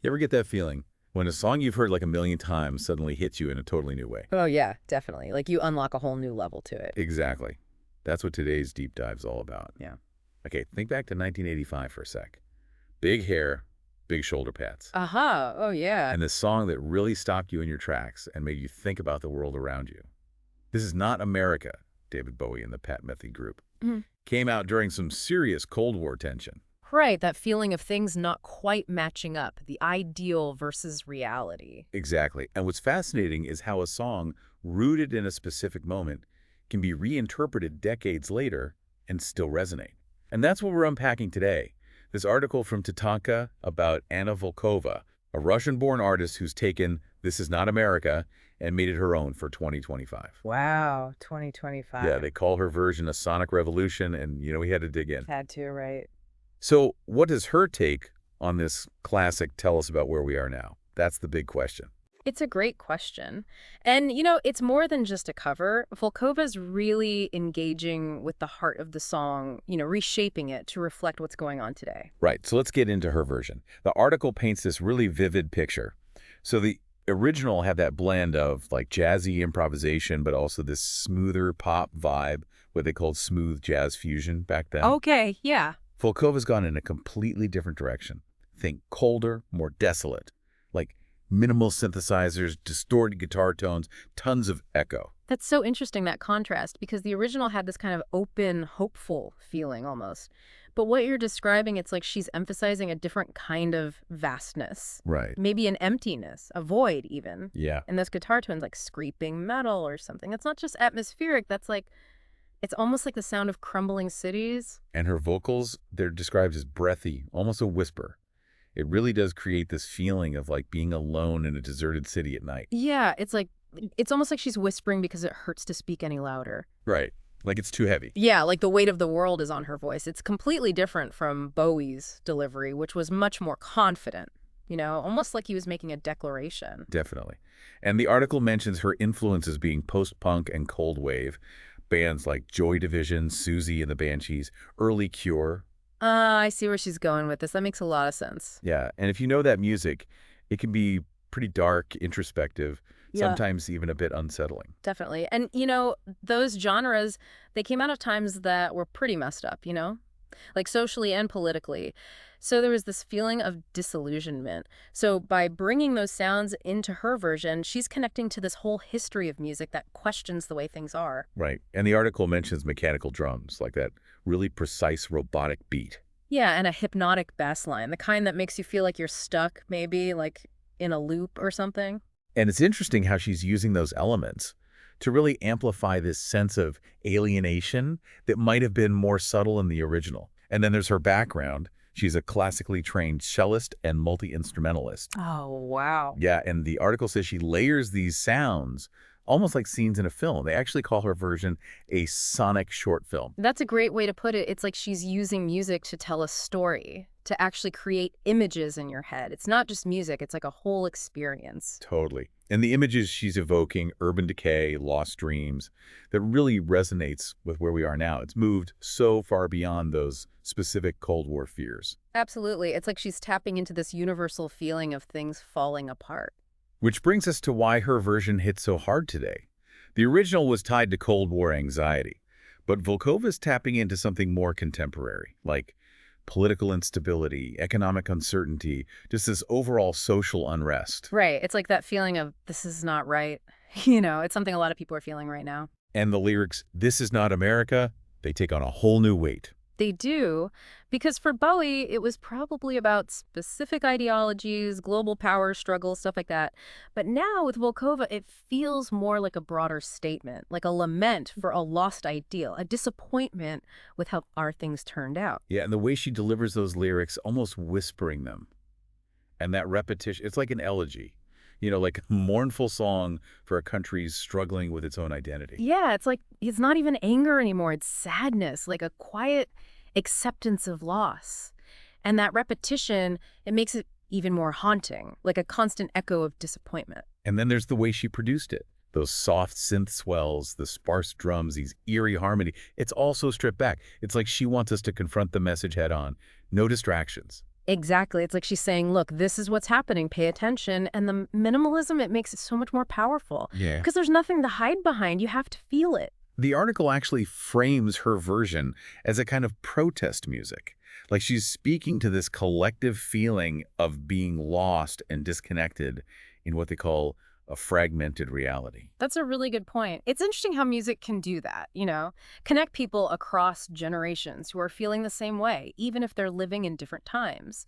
You ever get that feeling when a song you've heard like a million times suddenly hits you in a totally new way? Oh, yeah, definitely. Like you unlock a whole new level to it. Exactly. That's what today's deep dive's all about. Yeah. Okay, think back to 1985 for a sec. Big hair, big shoulder pads. Aha. Oh, yeah. And the song that really stopped you in your tracks and made you think about the world around you. This Is Not America, David Bowie and the ◵ Group. Mhm. Came out during some serious Cold War tension. Right, that feeling of things not quite matching up, the ideal versus reality. Exactly. And what's fascinating is how a song rooted in a specific moment can be reinterpreted decades later and still resonate. And that's what we're unpacking today. This article from TATANKA about Anna Volkova, a Russian-born artist who's taken This Is Not America and made it her own for 2025. Wow, 2025. Yeah, they call her version a sonic revolution, and, we had to dig in. Had to, right? So what does her take on this classic tell us about where we are now? That's the big question. It's a great question. And, it's more than just a cover. Volkova's really engaging with the heart of the song, reshaping it to reflect what's going on today. Right, so let's get into her version. The article paints this really vivid picture. So the original had that blend of like jazzy improvisation, but also this smoother pop vibe, what they called smooth jazz fusion back then. Okay, yeah. Volkova's gone in a completely different direction. Think colder, more desolate, like minimal synthesizers, distorted guitar tones, tons of echo. That's so interesting, that contrast, because the original had this kind of open, hopeful feeling almost. But what you're describing, it's like she's emphasizing a different kind of vastness. Right. Maybe an emptiness, a void even. Yeah. And those guitar tones like scraping metal or something. That's not just atmospheric, that's like, it's almost like the sound of crumbling cities. And her vocals, they're described as breathy, almost a whisper. It really does create this feeling of like being alone in a deserted city at night. Yeah, it's almost like she's whispering because it hurts to speak any louder. Right. Like it's too heavy. Yeah, like the weight of the world is on her voice. It's completely different from Bowie's delivery, which was much more confident, almost like he was making a declaration. Definitely. And the article mentions her influences being post-punk and cold wave, bands like Joy Division, Susie and the Banshees, early Cure. I see where she's going with this. That makes a lot of sense. Yeah, and if you know that music, it can be pretty dark, introspective, Yeah. sometimes even a bit unsettling. Definitely. And, those genres, they came out of times that were pretty messed up, like socially and politically. So there was this feeling of disillusionment. So by bringing those sounds into her version, she's connecting to this whole history of music that questions the way things are. Right. And the article mentions mechanical drums, like that really precise robotic beat. Yeah, and a hypnotic bass line, the kind that makes you feel like you're stuck, maybe, like in a loop or something. And it's interesting how she's using those elements to really amplify this sense of alienation that might have been more subtle in the original. And then there's her background. She's a classically trained cellist and multi-instrumentalist. Oh, wow. Yeah, and the article says she layers these sounds almost like scenes in a film. They actually call her version a sonic short film. That's a great way to put it. It's like she's using music to tell a story, to actually create images in your head. It's not just music, it's like a whole experience. Totally. And the images she's evoking, urban decay, lost dreams, that really resonates with where we are now. It's moved so far beyond those specific Cold War fears. Absolutely. It's like she's tapping into this universal feeling of things falling apart. Which brings us to why her version hit so hard today. The original was tied to Cold War anxiety, but Volkova's tapping into something more contemporary, like political instability, economic uncertainty, just this overall social unrest. Right. It's like that feeling of this is not right. It's something a lot of people are feeling right now. And the lyrics, "This is not America," they take on a whole new weight. They do, because for Bowie, it was probably about specific ideologies, global power struggles, stuff like that. But now with Volkova, it feels more like a broader statement, like a lament for a lost ideal, a disappointment with how our things turned out. Yeah, and the way she delivers those lyrics, almost whispering them. And that repetition, it's like an elegy, like a mournful song for a country struggling with its own identity. Yeah, it's like it's not even anger anymore. It's sadness, like a quiet acceptance of loss. And that repetition, it makes it even more haunting, like a constant echo of disappointment. And then there's the way she produced it. Those soft synth swells, the sparse drums, these eerie harmony. It's all so stripped back. It's like she wants us to confront the message head on. No distractions. Exactly. It's like she's saying, look, this is what's happening. Pay attention. And the minimalism, it makes it so much more powerful. Yeah. Because there's nothing to hide behind. You have to feel it. The article actually frames her version as a kind of protest music. Like she's speaking to this collective feeling of being lost and disconnected in what they call a fragmented reality. That's a really good point. It's interesting how music can do that, connect people across generations who are feeling the same way, even if they're living in different times.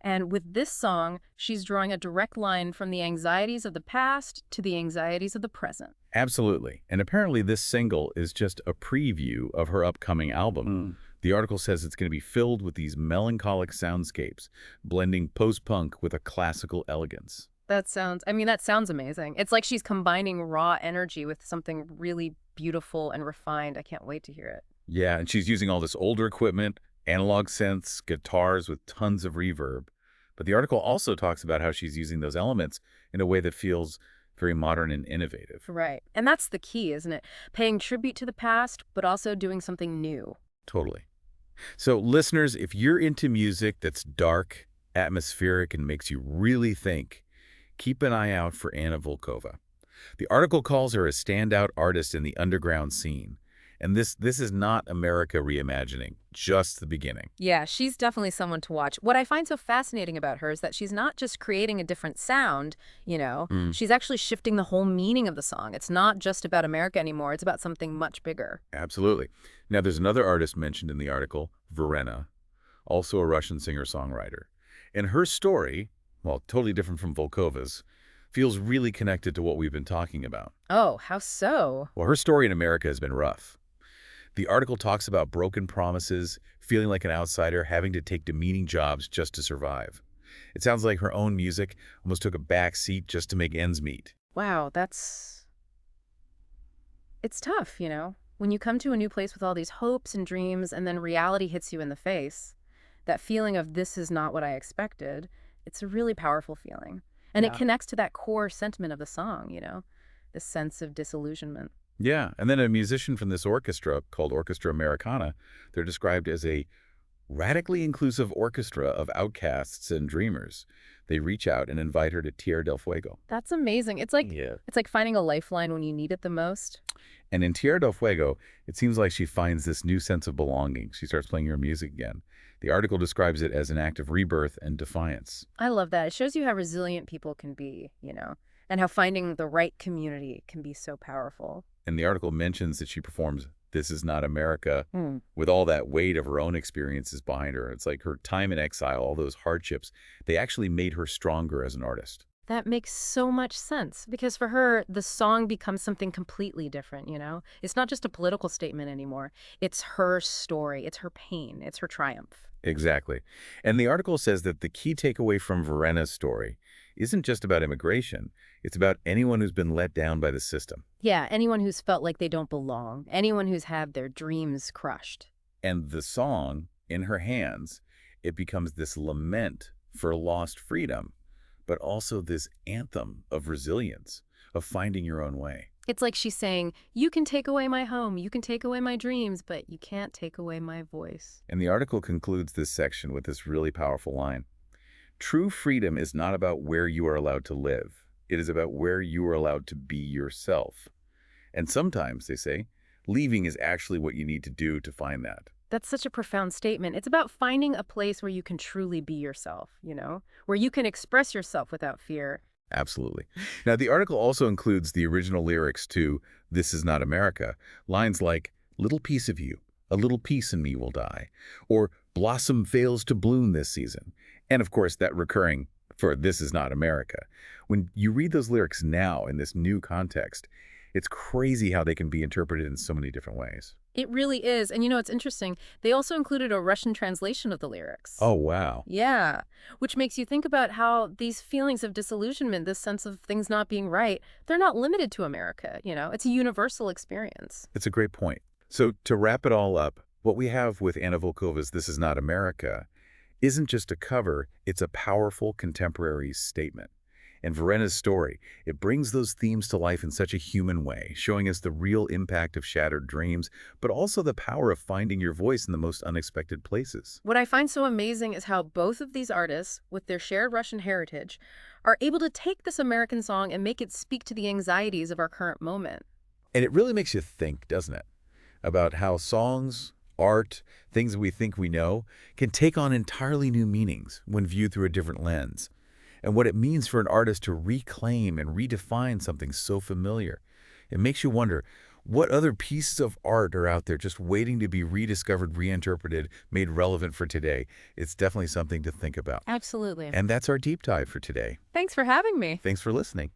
And with this song, she's drawing a direct line from the anxieties of the past to the anxieties of the present. Absolutely. And apparently this single is just a preview of her upcoming album. The article says it's going to be filled with these melancholic soundscapes, blending post-punk with a classical elegance. That sounds amazing. It's like she's combining raw energy with something really beautiful and refined. I can't wait to hear it. Yeah, and she's using all this older equipment, analog synths, guitars with tons of reverb. But the article also talks about how she's using those elements in a way that feels very modern and innovative. Right. And that's the key, isn't it? Paying tribute to the past, but also doing something new. Totally. So listeners, if you're into music that's dark, atmospheric, and makes you really think, keep an eye out for Anna Volkova. The article calls her a standout artist in the underground scene. And this is not America reimagining, just the beginning. Yeah, she's definitely someone to watch. What I find so fascinating about her is that she's not just creating a different sound, she's actually shifting the whole meaning of the song. It's not just about America anymore. It's about something much bigger. Absolutely. Now, there's another artist mentioned in the article, Verena, also a Russian singer-songwriter. And her story, well, totally different from Volkova's, feels really connected to what we've been talking about. Oh, how so? Well, her story in America has been rough. The article talks about broken promises, feeling like an outsider, having to take demeaning jobs just to survive. It sounds like her own music almost took a back seat just to make ends meet. Wow, it's tough, When you come to a new place with all these hopes and dreams and then reality hits you in the face, that feeling of this is not what I expected, it's a really powerful feeling. And it connects to that core sentiment of the song, this sense of disillusionment. Yeah, and then a musician from this orchestra called Orchestra Americana, they're described as a radically inclusive orchestra of outcasts and dreamers. They reach out and invite her to Tierra del Fuego. That's amazing. It's like finding a lifeline when you need it the most. And in Tierra del Fuego, it seems like she finds this new sense of belonging. She starts playing her music again. The article describes it as an act of rebirth and defiance. I love that. It shows you how resilient people can be, and how finding the right community can be so powerful. And the article mentions that she performs This Is Not America with all that weight of her own experiences behind her. It's like her time in exile, all those hardships, they actually made her stronger as an artist. That makes so much sense because for her, the song becomes something completely different, It's not just a political statement anymore. It's her story. It's her pain. It's her triumph. Exactly. And the article says that the key takeaway from Verena's story isn't just about immigration. It's about anyone who's been let down by the system. Yeah, anyone who's felt like they don't belong. Anyone who's had their dreams crushed. And the song, in her hands, it becomes this lament for lost freedom, but also this anthem of resilience, of finding your own way. It's like she's saying, you can take away my home, you can take away my dreams, but you can't take away my voice. And the article concludes this section with this really powerful line. True freedom is not about where you are allowed to live. It is about where you are allowed to be yourself. And sometimes, they say, leaving is actually what you need to do to find that. That's such a profound statement. It's about finding a place where you can truly be yourself, where you can express yourself without fear. Absolutely. Now, the article also includes the original lyrics to This Is Not America. Lines like, little piece of you, a little piece in me will die, or blossom fails to bloom this season. And of course, that recurring for This Is Not America. When you read those lyrics now in this new context, it's crazy how they can be interpreted in so many different ways. It really is. And it's interesting. They also included a Russian translation of the lyrics. Oh, wow. Yeah. Which makes you think about how these feelings of disillusionment, this sense of things not being right, they're not limited to America. It's a universal experience. It's a great point. So to wrap it all up, what we have with Anna Volkova's This Is Not America isn't just a cover, it's a powerful contemporary statement. And Verena's story, it brings those themes to life in such a human way, showing us the real impact of shattered dreams, but also the power of finding your voice in the most unexpected places. What I find so amazing is how both of these artists, with their shared Russian heritage, are able to take this American song and make it speak to the anxieties of our current moment. And it really makes you think, doesn't it, about how songs, art, things we think we know, can take on entirely new meanings when viewed through a different lens, and what it means for an artist to reclaim and redefine something so familiar. It makes you wonder, what other pieces of art are out there just waiting to be rediscovered, reinterpreted, made relevant for today? It's definitely something to think about. Absolutely. And that's our deep dive for today. Thanks for having me. Thanks for listening.